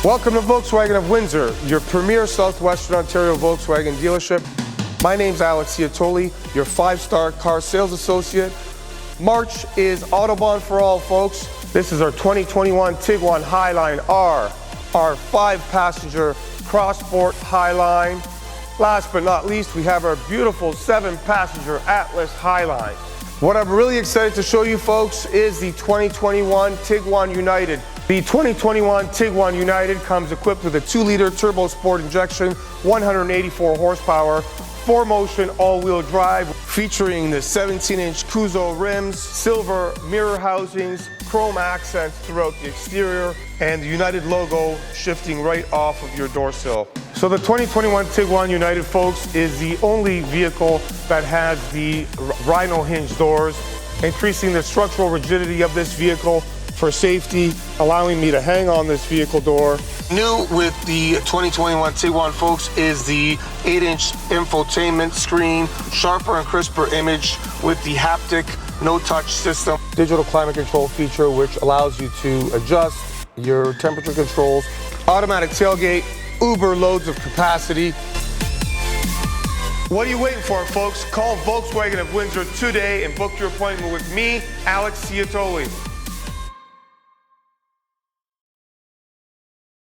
Welcome to Volkswagen of Windsor, your premier Southwestern Ontario Volkswagen dealership. My name's Alex Ciatoli, your 5-star car sales associate. March is Autobahn for all, folks. This is our 2021 Tiguan Highline R, our 5-passenger cross-sport Highline. Last but not least, we have our beautiful 7-passenger Atlas Highline. What I'm really excited to show you folks is the 2021 Tiguan United. The 2021 Tiguan United comes equipped with a 2-liter turbo sport injection, 184 horsepower, 4-motion all-wheel drive, featuring the 17-inch Tecumseh rims, silver mirror housings, chrome accents throughout the exterior, and the United logo shifting right off of your door sill. So the 2021 Tiguan United, folks, is the only vehicle that has the Rhino hinge doors, increasing the structural rigidity of this vehicle for safety, allowing me to hang on this vehicle door. New with the 2021 Tiguan, folks, is the 8-inch infotainment screen, sharper and crisper image with the haptic no-touch system. Digital climate control feature, which allows you to adjust your temperature controls. Automatic tailgate, uber loads of capacity. What are you waiting for, folks? Call Volkswagen of Windsor today and book your appointment with me, Alex Ciatoli.